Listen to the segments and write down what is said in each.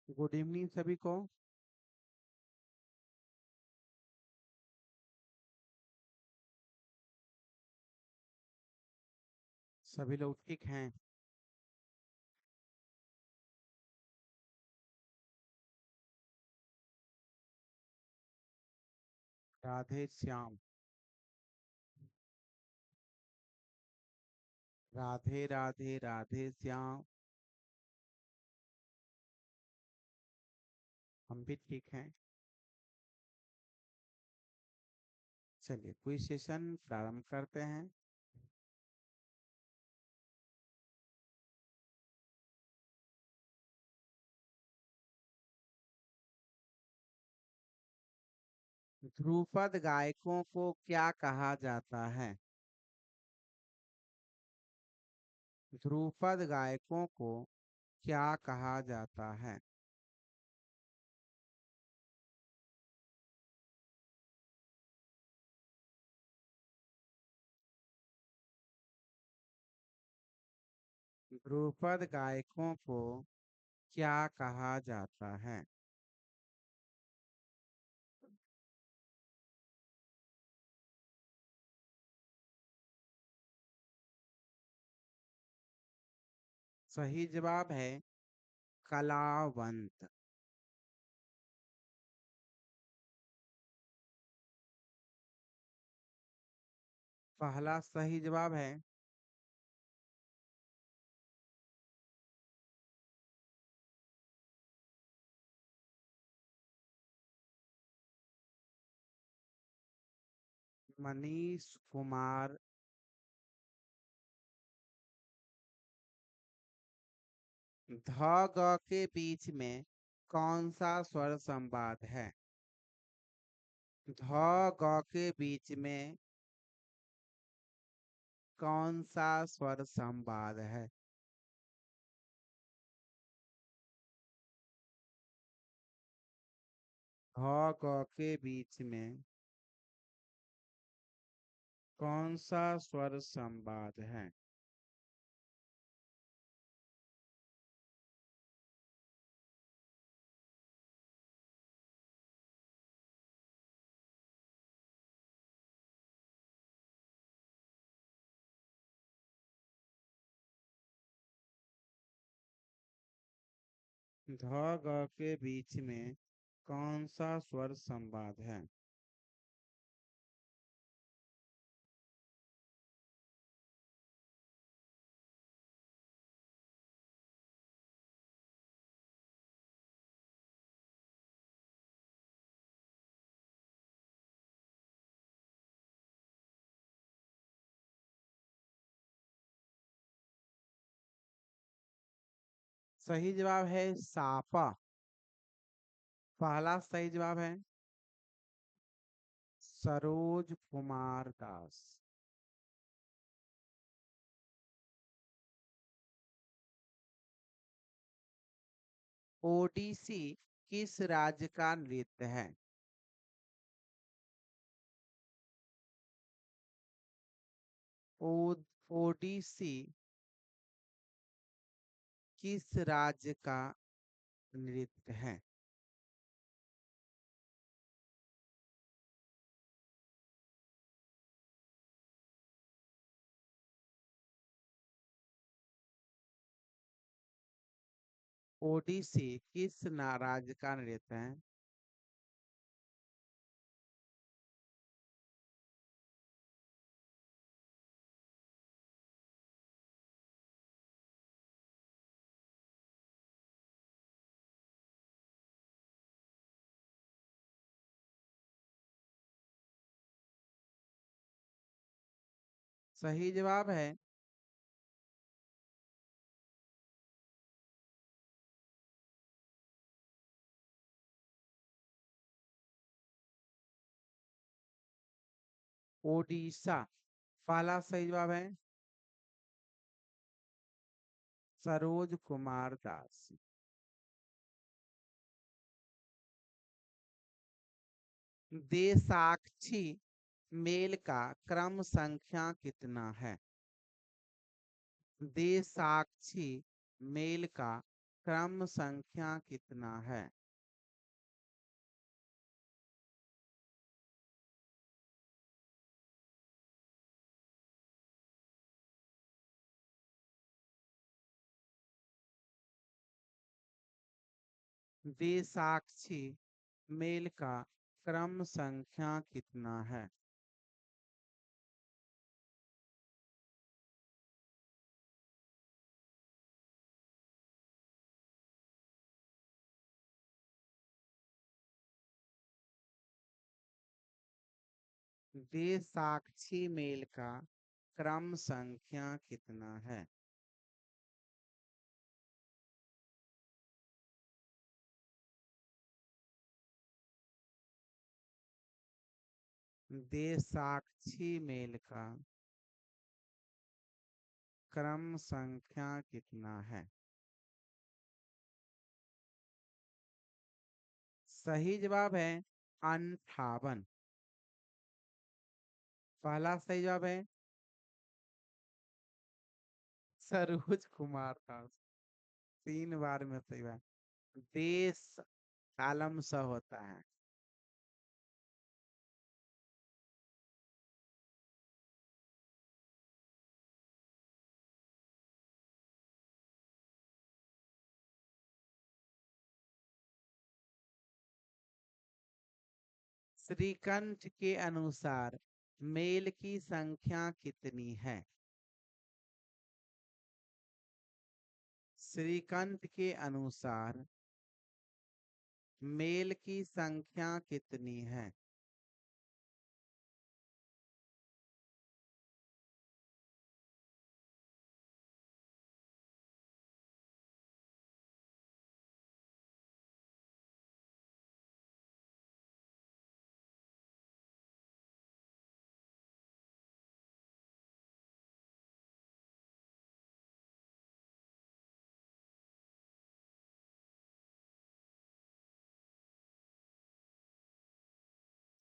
Good evening सभी को। सभी लोग ठीक हैं? राधे श्याम। राधे राधे राधे श्याम। हम भी ठीक हैं। चलिए क्विज सेशन प्रारंभ करते हैं। ध्रुपद गायकों को क्या कहा जाता है? ध्रुपद गायकों को क्या कहा जाता है? ध्रुपद गायकों को क्या कहा जाता है? सही जवाब है कलावंत। पहला सही जवाब है मनीष कुमार। ध ग के बीच में कौन सा स्वर संवाद है? ध ग के बीच में कौन सा स्वर संवाद है? ध ग के बीच में कौन सा स्वर संवाद है? ध ग के बीच में कौन सा स्वर संवाद है? सही जवाब है सापा। पहला सही जवाब है सरोज कुमार दास। ओडिसी किस राज्य का नृत्य है? ओ ओडिसी किस राज्य का नृत्य है? ओडिसी किस राज्य का नृत्य है? सही जवाब है ओडिशा। पहला सही जवाब है सरोज कुमार दास। देसाक्षी मेल का क्रम संख्या कितना है? देसाक्षी मेल का क्रम संख्या कितना है? द्विसाक्षी मेल का क्रम संख्या कितना है? द्विसाक्षी मेल का क्रम संख्या कितना है? द्विसाक्षी मेल का क्रम संख्या कितना है? सही जवाब है 58। पहला सही जवाब है सरोज कुमार दास। 3 बार में सही बात। देश कालम स होता है। श्रीकंठ के अनुसार मेल की संख्या कितनी है? श्रीकंठ के अनुसार मेल की संख्या कितनी है?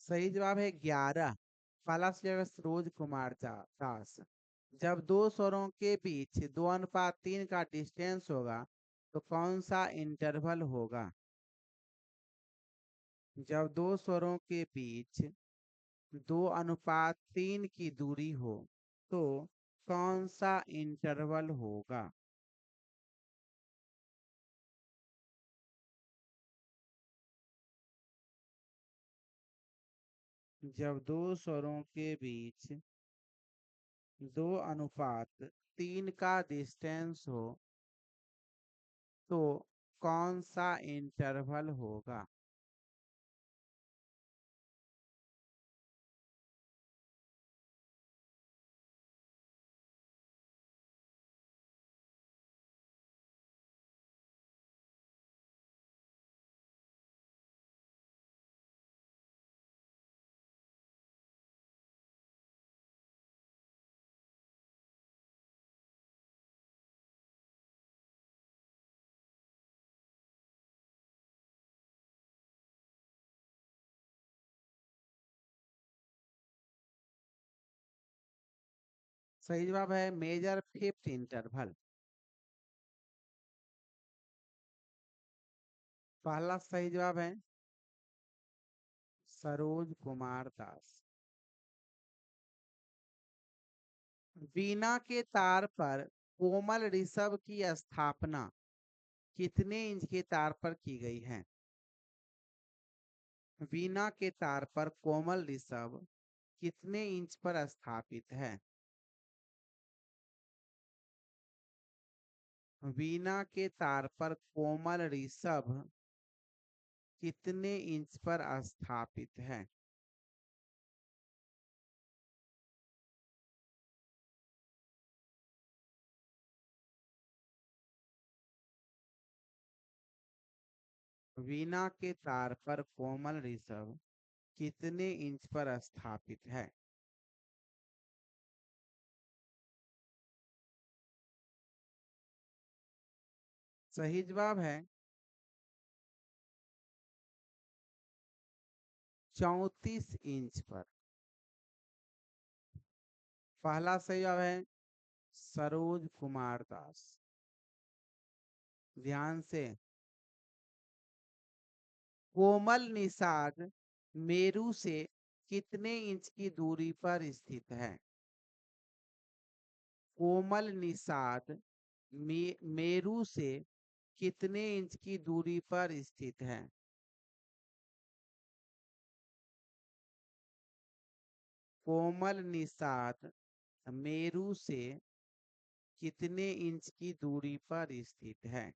सही जवाब है 11। पहला से जगह सरोज कुमार दास। जब दो स्वरों के बीच 2:3 का डिस्टेंस होगा तो कौन सा इंटरवल होगा? जब दो स्वरों के बीच 2:3 की दूरी हो तो कौन सा इंटरवल होगा? जब दो स्वरों के बीच 2:3 का डिस्टेंस हो तो कौन सा इंटरवल होगा? सही जवाब है मेजर फिफ्थ इंटरवल। पहला सही जवाब है सरोज कुमार दास। वीणा के तार पर कोमल ऋषभ की स्थापना कितने इंच के तार पर की गई है? वीणा के तार पर कोमल ऋषभ कितने इंच पर स्थापित है? वीणा के तार पर कोमल ऋषभ कितने इंच पर स्थापित है? वीणा के तार पर कोमल ऋषभ कितने इंच पर स्थापित है? सही जवाब है 34 इंच पर। पहला सही जवाब है सरोज कुमार दास। ध्यान से। कोमल निषाद मेरू से कितने इंच की दूरी पर स्थित है? कोमल निषाद मेरू से कितने इंच की दूरी पर स्थित है? कोमल निषाद मेरू से कितने इंच की दूरी पर स्थित है?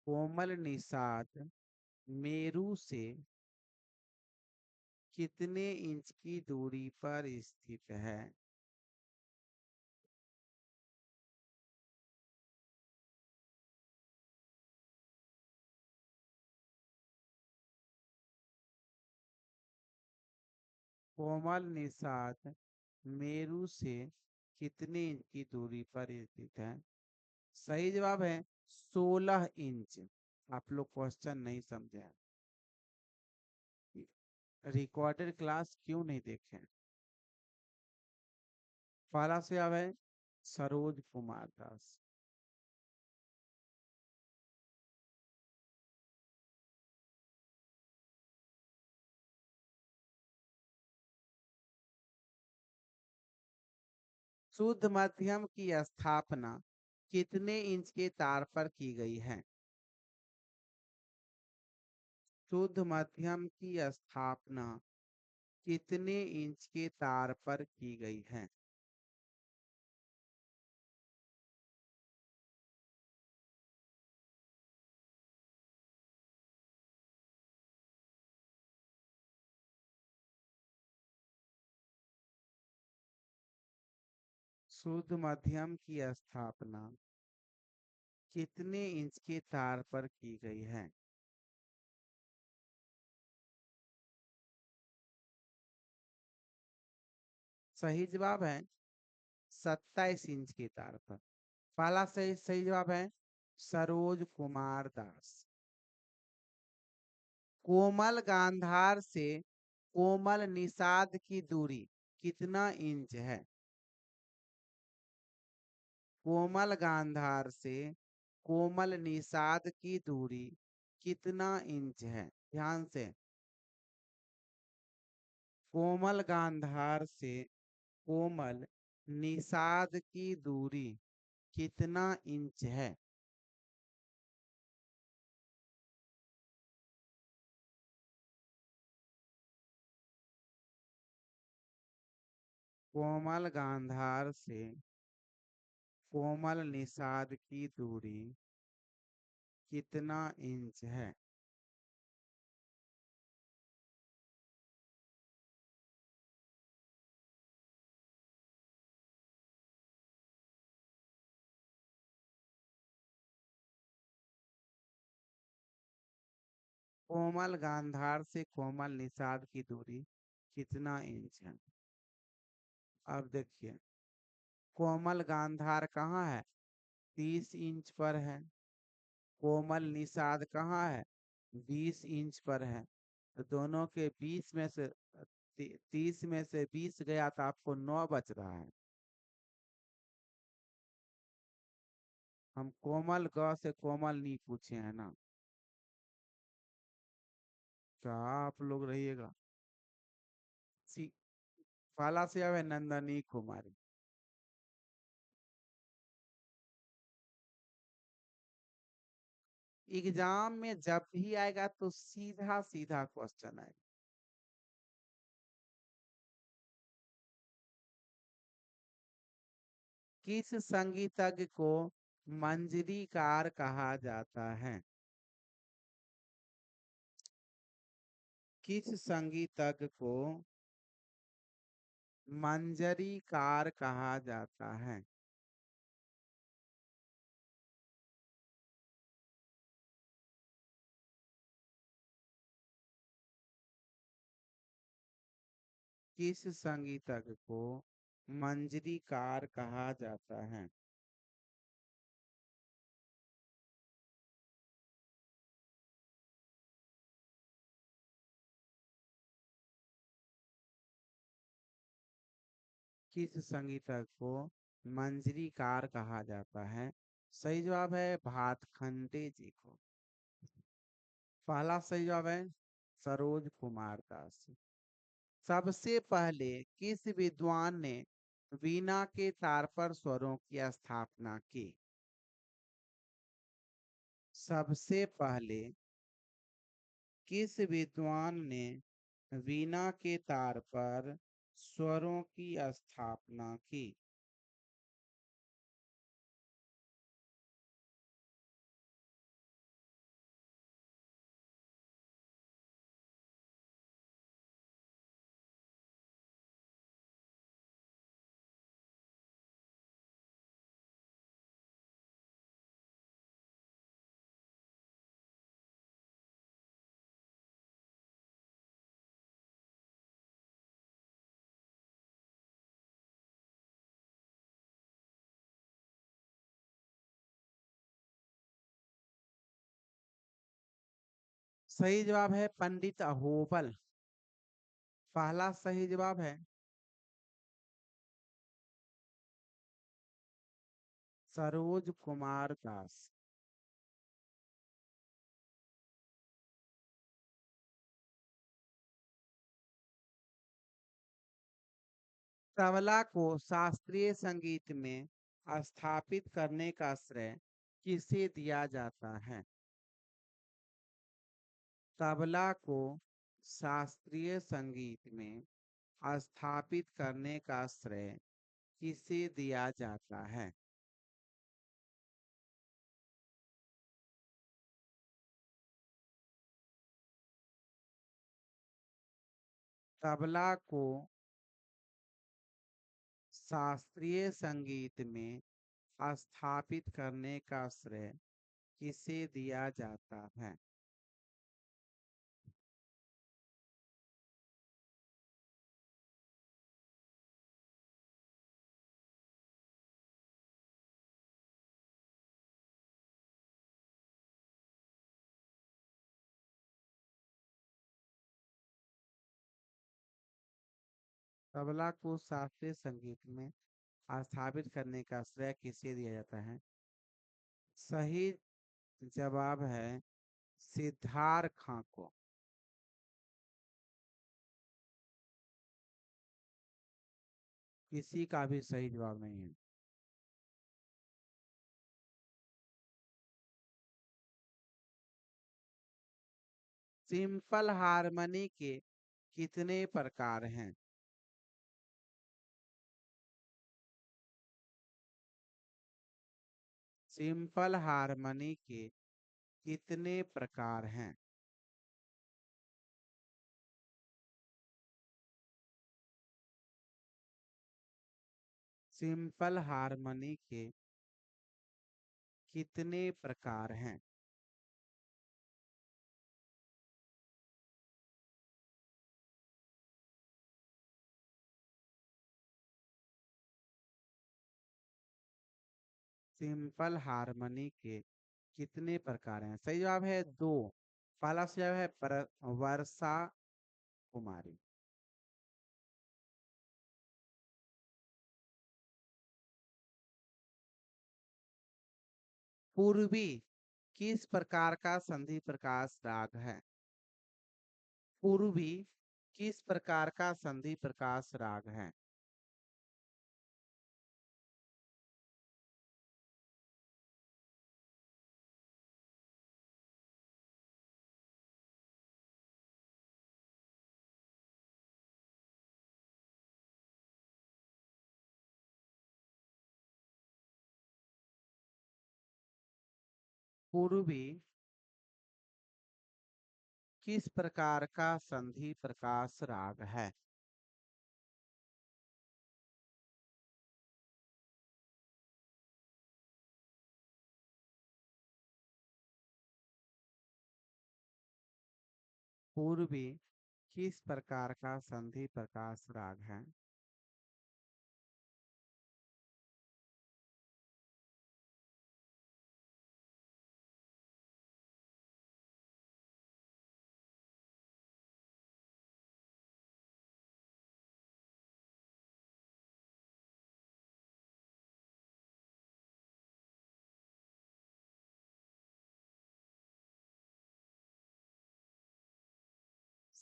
कोमल निषाद मेरू से कितने इंच की दूरी पर स्थित है? कोमल निषाद मेरू से कितने इंच की दूरी पर स्थित है? सही जवाब है 16 इंच। आप लोग क्वेश्चन नहीं समझे हैं। रिकॉर्डेड क्लास क्यों नहीं देखे? पहला से अब है सरोज कुमार दास। शुद्ध मध्यम की स्थापना कितने इंच के तार पर की गई है? शुद्ध मध्यम की स्थापना कितने इंच के तार पर की गई है? शुद्ध मध्यम की स्थापना कितने इंच के तार पर की गई है? सही जवाब है 27 इंच के तार पर। पहला सही सही जवाब है सरोज कुमार दास। कोमल गांधार से कोमल निषाद की दूरी कितना इंच है? कोमल गांधार से कोमल निषाद की दूरी कितना इंच है? ध्यान से। कोमल गांधार से कोमल निषाद की दूरी कितना इंच है? कोमल गांधार से कोमल निषाद की दूरी कितना इंच है? कोमल गांधार से कोमल निषाद की दूरी कितना इंच है? अब देखिए कोमल गांधार कहाँ है? 30 इंच पर है। कोमल निषाद कहाँ है? 20 इंच पर है। तो दोनों के 30 में से 20 गया तो आपको 9 बच रहा है। हम कोमल ग से कोमल नहीं पूछे हैं ना। क्या आप लोग रहिएगा। सी फाला से आवे नंदनी कुमारी। एग्जाम में जब भी आएगा तो सीधा सीधा क्वेश्चन आएगा। किस संगीतज्ञ को मंजरीकार कहा जाता है? किस संगीतज्ञ को मंजरीकार कहा जाता है? किस संगीतज्ञ को मंजरीकार कहा जाता है? किस संगीतज्ञ को मंजरीकार कहा जाता है? सही जवाब है भातखंडे जी को। पहला सही जवाब है सरोज कुमार दास। सबसे पहले किस विद्वान ने वीणा के तार पर स्वरों की स्थापना की? सबसे पहले किस विद्वान ने वीणा के तार पर स्वरों की स्थापना की? सही जवाब है पंडित अहोबल। पहला सही जवाब है सरोज कुमार दास। तबला को शास्त्रीय संगीत में स्थापित करने का श्रेय किसे दिया जाता है? तबला को शास्त्रीय संगीत में स्थापित करने का श्रेय किसे दिया जाता है? तबला को शास्त्रीय संगीत में स्थापित करने का श्रेय किसे दिया जाता है? तबला को शास्त्रीय संगीत में स्थापित करने का श्रेय किसे दिया जाता है? सही जवाब है सिद्धार्थ खां को। किसी का भी सही जवाब नहीं है। सिंपल हारमोनी के कितने प्रकार हैं? सिंपल हारमोनी के कितने प्रकार हैं? सिंपल हारमोनी के कितने प्रकार हैं? सिंपल हारमोनी के कितने प्रकार हैं? सही जवाब है दो। पहला सही जवाब है वर्षा कुमारी। पूर्वी किस प्रकार का संधि प्रकाश राग है? पूर्वी किस प्रकार का संधि प्रकाश राग है? पूर्वी किस प्रकार का संधि प्रकाश राग है? पूर्वी किस प्रकार का संधि प्रकाश राग है?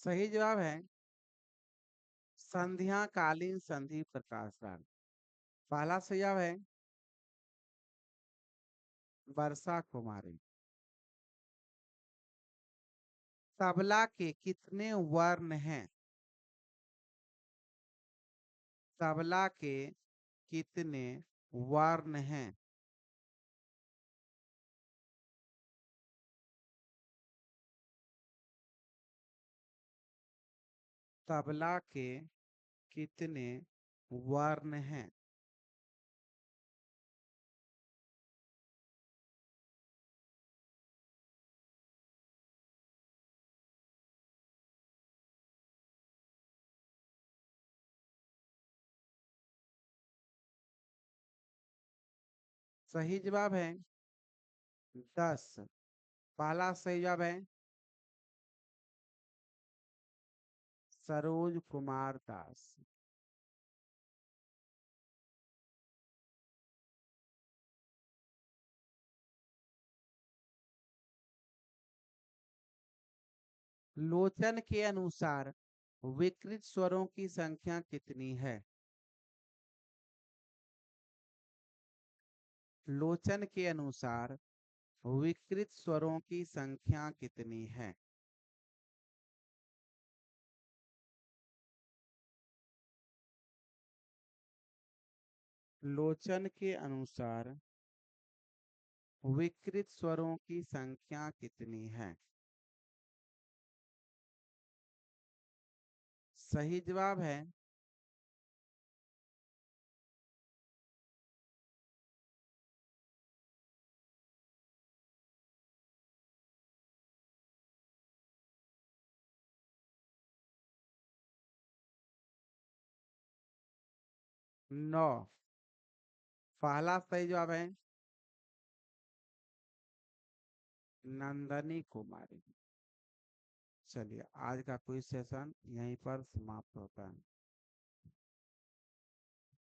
सही जवाब है संध्याकालीन संधि प्रकाश राग। पहला सही जवाब है वर्षा कुमारी। तबला के कितने वर्ण हैं? तबला के कितने वर्ण हैं? तबला के कितने वर्ण हैं? सही जवाब है 10। पहला सही जवाब है सरोज कुमार दास। लोचन के अनुसार विकृत स्वरों की संख्या कितनी है? लोचन के अनुसार विकृत स्वरों की संख्या कितनी है? लोचन के अनुसार विकृत स्वरों की संख्या कितनी है? सही जवाब है 9। पहला सही जवाब है नंदनी कुमारी। चलिए आज का क्विज सेशन यहीं पर समाप्त होता है।